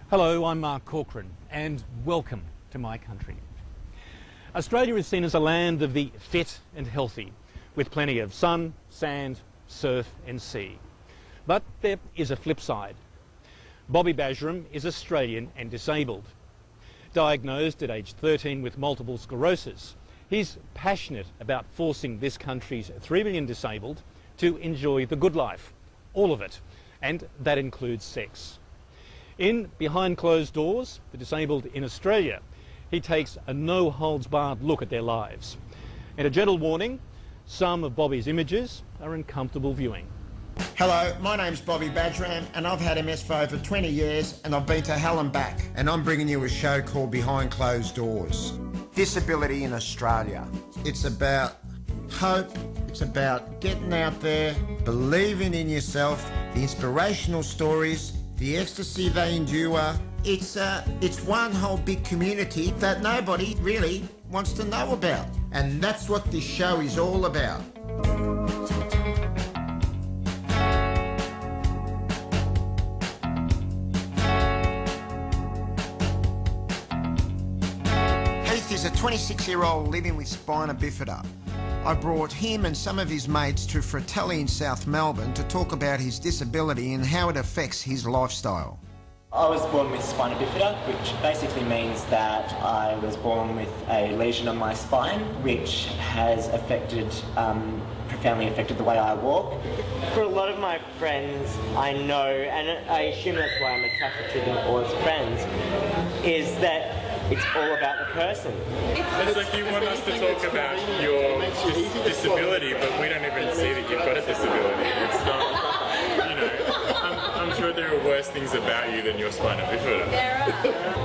Hello, I'm Mark Corcoran and welcome to my country. Australia is seen as a land of the fit and healthy, with plenty of sun, sand, surf and sea. But there is a flip side. Bobby Basram is Australian and disabled. Diagnosed at age 13 with multiple sclerosis, he's passionate about forcing this country's 3 million disabled to enjoy the good life, all of it, and that includes sex. In Behind Closed Doors, The Disabled in Australia, he takes a no-holds-barred look at their lives. And a gentle warning, some of Bobby's images are uncomfortable viewing. Hello, my name's Bobby Basram and I've had MS for over 20 years and I've been to hell and back. And I'm bringing you a show called Behind Closed Doors. Disability in Australia. It's about hope, it's about getting out there, believing in yourself, the inspirational stories, the ecstasy they endure. It's one whole big community that nobody really wants to know about. And that's what this show is all about. Heath is a 26-year-old living with spina bifida. I brought him and some of his mates to Fratelli in South Melbourne to talk about his disability and how it affects his lifestyle. I was born with spina bifida, which basically means that I was born with a lesion on my spine, which has profoundly affected the way I walk. For a lot of my friends, I know, and I assume that's why I'm attracted to them all as friends, is that it's all about the person. It's like you want us to talk about your disability, but we don't even see that you've got a disability. It's not, you know, I'm sure there are worse things about you than your spina bifida. There are.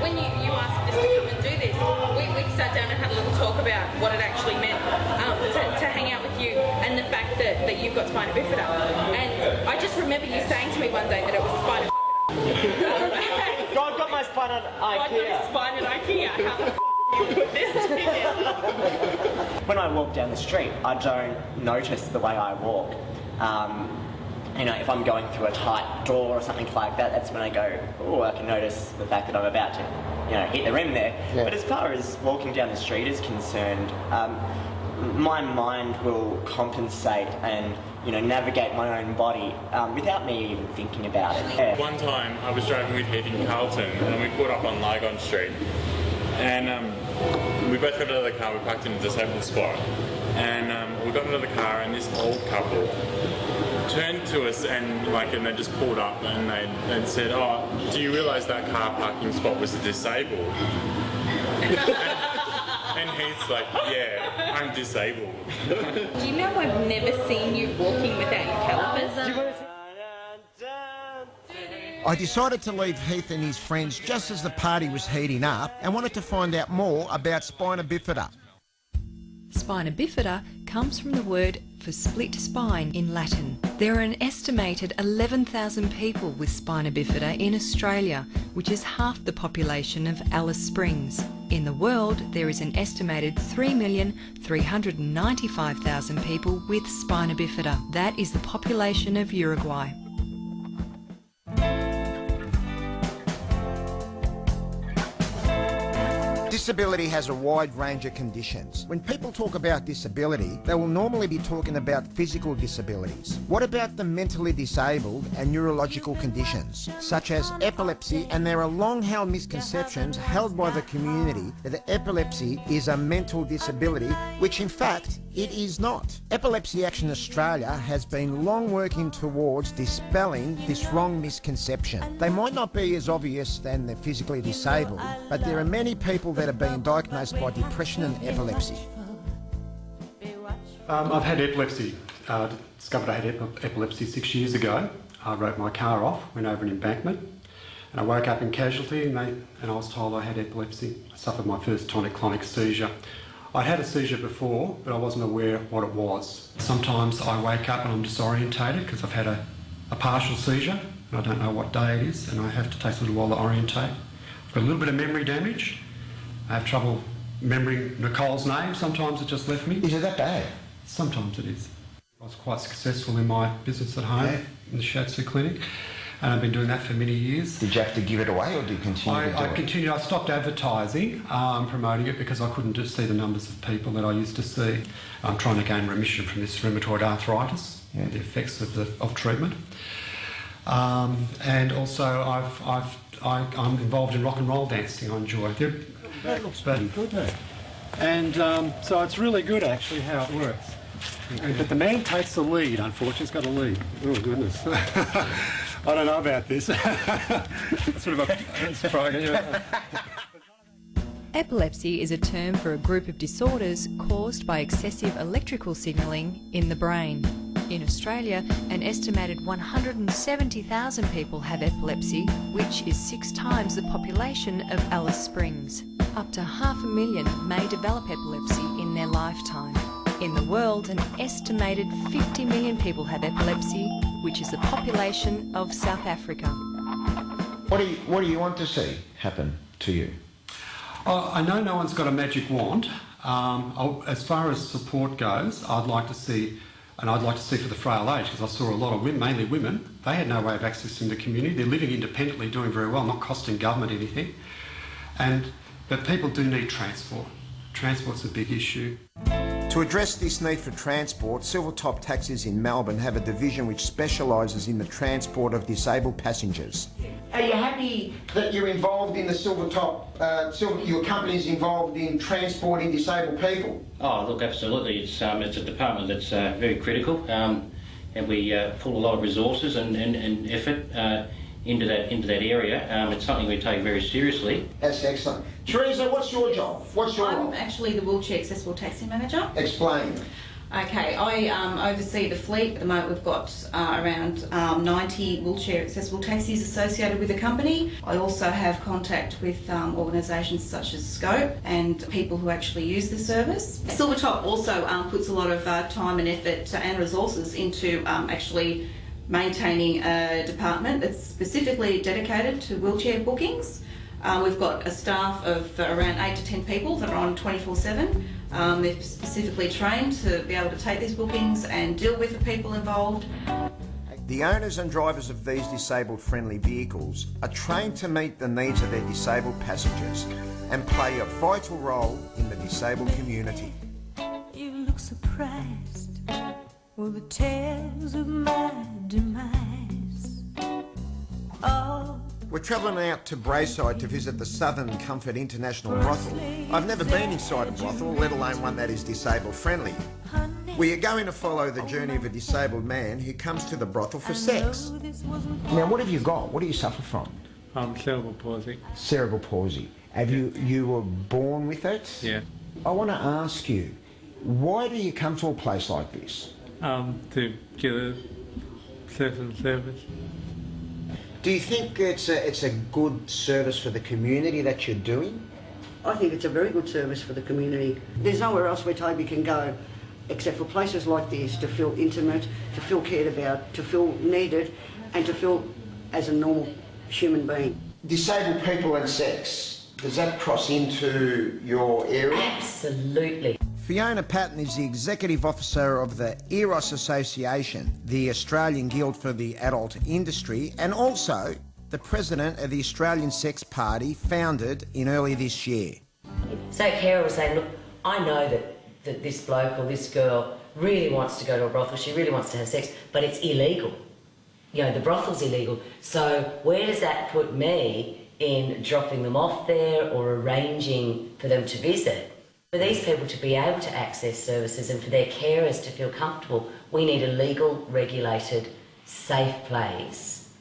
When you asked us to come and do this, we sat down and had a little talk about what it actually meant to hang out with you and the fact that you've got spina bifida. And I just remember you saying to me one day that it was spina God got my spine at IKEA. I got his spine at IKEA. How the you put this together? When I walk down the street, I don't notice the way I walk. You know, if I'm going through a tight door or something like that, that's when I go, oh, I can notice the fact that I'm about to, you know, hit the rim there. Yeah. But as far as walking down the street is concerned, my mind will compensate and, you know, navigate my own body without me even thinking about it. Yeah. One time I was driving with Heath in Carlton and we pulled up on Lygon Street and we both got out of the car, we parked in a disabled spot and we got into the car and this old couple turned to us and they just pulled up and they said, oh, do you realise that car parking spot was disabled? And he's like, yeah, I'm disabled. Do you know I've never seen you walking without your calipers? I decided to leave Heath and his friends just as the party was heating up and wanted to find out more about spina bifida. Spina bifida comes from the word for split spine in Latin. There are an estimated 11,000 people with spina bifida in Australia, which is half the population of Alice Springs. In the world, there is an estimated 3,395,000 people with spina bifida. That is the population of Uruguay. Disability has a wide range of conditions. When people talk about disability, they will normally be talking about physical disabilities. What about the mentally disabled and neurological conditions, such as epilepsy? And there are long-held misconceptions held by the community that epilepsy is a mental disability, which in fact it is not. Epilepsy Action Australia has been long working towards dispelling this wrong misconception. They might not be as obvious than the physically disabled, but there are many people that have been diagnosed by depression and epilepsy. I've had epilepsy. Discovered I had epilepsy 6 years ago. I wrote my car off, went over an embankment, and I woke up in casualty and I was told I had epilepsy. I suffered my first tonic-clonic seizure. I'd had a seizure before, but I wasn't aware what it was. Sometimes I wake up and I'm disorientated because I've had a partial seizure and I don't know what day it is and I have to take a little while to orientate. I've got a little bit of memory damage. I have trouble remembering Nicole's name. Sometimes it just left me. Is it that bad? Sometimes it is. I was quite successful in my business at home, in the Shiatsu clinic. and I've been doing that for many years. Did you have to give it away, or do you continue to do I it? continued. I stopped advertising, promoting it, because I couldn't just see the numbers of people that I used to see. I'm trying to gain remission from this rheumatoid arthritis, the effects of treatment. And also, I'm involved in rock and roll dancing. I enjoy it. That looks pretty good, mate. And so it's really good, actually, how it works. But the man takes the lead, unfortunately. He's got a lead. Oh, goodness. I don't know about this. Sort of a surprise. Epilepsy is a term for a group of disorders caused by excessive electrical signalling in the brain. In Australia, an estimated 170,000 people have epilepsy, which is 6 times the population of Alice Springs. Up to 500,000 may develop epilepsy in their lifetime. In the world, an estimated 50 million people have epilepsy, which is the population of South Africa. What do you want to see happen to you? I know no one's got a magic wand. As far as support goes, I'd like to see for the frail age, because I saw a lot of women, mainly women, they had no way of accessing the community. They're living independently, doing very well, not costing government anything. But people do need transport. Transport's a big issue. To address this need for transport, Silvertop Taxis in Melbourne have a division which specialises in the transport of disabled passengers. Are you happy that you're involved in the Silvertop, your company's involved in transporting disabled people? Oh, look, absolutely. It's a department that's very critical, and we pull a lot of resources and effort into that area. It's something we take very seriously. That's excellent. Teresa, what's your job? I'm actually the wheelchair accessible taxi manager. Explain. Okay, I oversee the fleet. At the moment we've got around 90 wheelchair accessible taxis associated with the company. I also have contact with organisations such as Scope and people who actually use the service. Silvertop also puts a lot of time and effort and resources into actually maintaining a department that's specifically dedicated to wheelchair bookings. We've got a staff of around 8 to 10 people that are on 24/7. They're specifically trained to be able to take these bookings and deal with the people involved. The owners and drivers of these disabled-friendly vehicles are trained to meet the needs of their disabled passengers and play a vital role in the disabled community. You look surprised with the tales of my demise. Oh. We're travelling out to Brayside to visit the Southern Comfort International Brothel. I've never been inside a brothel, let alone one that is disabled friendly. We are going to follow the journey of a disabled man who comes to the brothel for sex. Now, what have you got? What do you suffer from? Cerebral palsy. Cerebral palsy. Have you were born with it? Yeah. I want to ask you, why do you come to a place like this? To get a certain service. Do you think it's a good service for the community that you're doing? I think it's a very good service for the community. There's nowhere else where Toby can go except for places like this to feel intimate, to feel cared about, to feel needed, and to feel as a normal human being. Disabled people and sex, does that cross into your area? Absolutely. Fiona Patton is the Executive Officer of the EROS Association, the Australian Guild for the Adult Industry, and also the President of the Australian Sex Party, founded in early this year. So Kara was saying, look, I know that this bloke or this girl really wants to go to a brothel, she really wants to have sex, but it's illegal. You know, the brothel's illegal. So where does that put me in dropping them off there or arranging for them to visit? For these people to be able to access services and for their carers to feel comfortable, we need a legal, regulated, safe place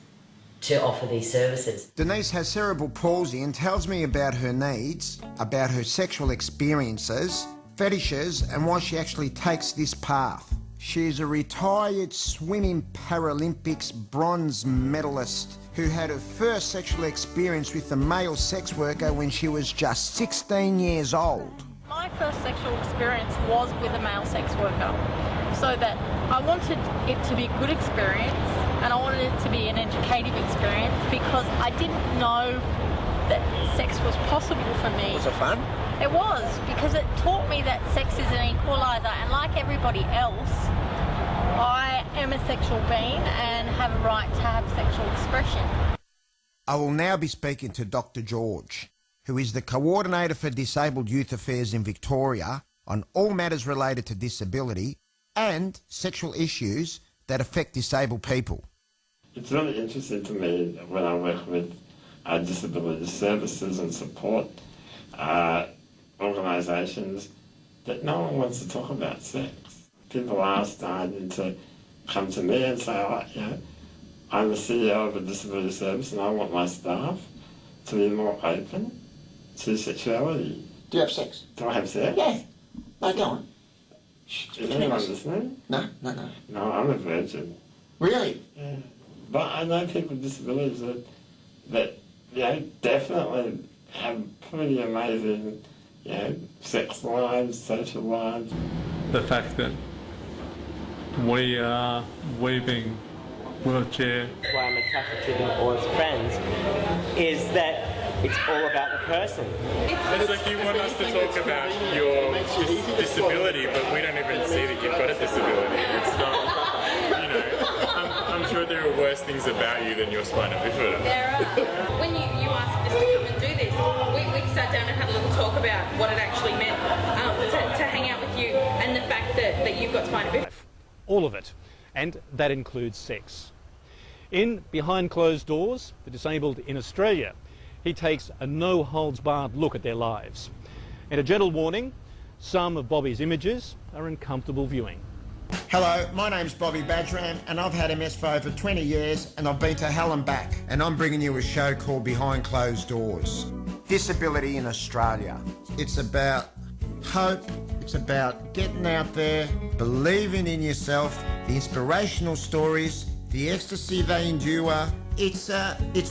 to offer these services. Denise has cerebral palsy and tells me about her needs, about her sexual experiences, fetishes, and why she actually takes this path. She is a retired swimming Paralympics bronze medalist who had her first sexual experience with a male sex worker when she was just 16 years old. My first sexual experience was with a male sex worker, so that I wanted it to be a good experience and I wanted it to be an educative experience because I didn't know that sex was possible for me. Was it fun? It was, because it taught me that sex is an equaliser, and like everybody else, I am a sexual being and have a right to have sexual expression. I will now be speaking to Dr. George, who is the Coordinator for Disabled Youth Affairs in Victoria on all matters related to disability and sexual issues that affect disabled people. It's really interesting to me when I work with disability services and support organisations that no one wants to talk about sex. People are starting to come to me and say, oh, you know, I'm the CEO of a disability service and I want my staff to be more open to sexuality. Do you have sex? Do I have sex? Yeah. No, go on. Is anyone listening? No. No, I'm a virgin. Really? Yeah. But I know people with disabilities that you know, definitely have pretty amazing, you know, sex lives, social lives. The fact that we are being wheelchair. Why I'm attracted to them or as friends is that it's all about the person. It's like you want us to talk about your disability, but we don't even see that you've got a disability. It's not, you know, I'm sure there are worse things about you than your spina bifida. There are. When you asked us to come and do this, we sat down and had a little talk about what it actually meant to hang out with you and the fact that you've got spina bifida. All of it, and that includes sex. In Behind Closed Doors, the Disabled in Australia, he takes a no-holds-barred look at their lives. And a gentle warning, some of Bobby's images are uncomfortable viewing. Hello, my name's Bobby Badgeram and I've had MS for over 20 years and I've been to hell and back, and I'm bringing you a show called Behind Closed Doors. Disability in Australia. It's about hope, it's about getting out there, believing in yourself, the inspirational stories, the ecstasy they endure. It's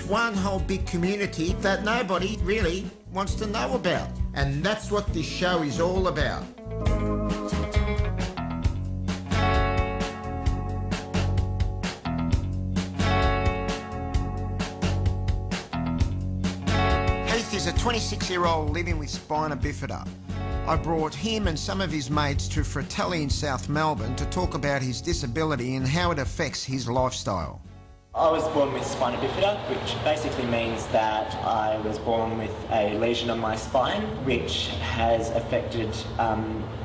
one whole big community that nobody really wants to know about. And that's what this show is all about. Heath is a 26-year-old living with spina bifida. I brought him and some of his mates to Fratelli in South Melbourne to talk about his disability and how it affects his lifestyle. I was born with spina bifida, which basically means that I was born with a lesion on my spine, which has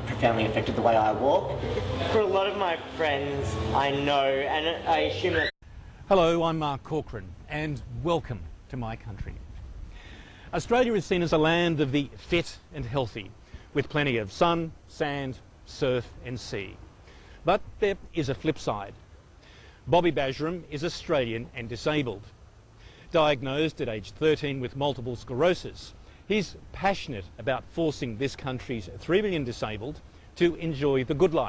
profoundly affected the way I walk. For a lot of my friends, I know, and I assume that... Hello, I'm Mark Corcoran, and welcome to my country. Australia is seen as a land of the fit and healthy, with plenty of sun, sand, surf and sea. But there is a flip side. Bobby Badgeram is Australian and disabled. Diagnosed at age 13 with multiple sclerosis, he's passionate about forcing this country's 3 million disabled to enjoy the good life.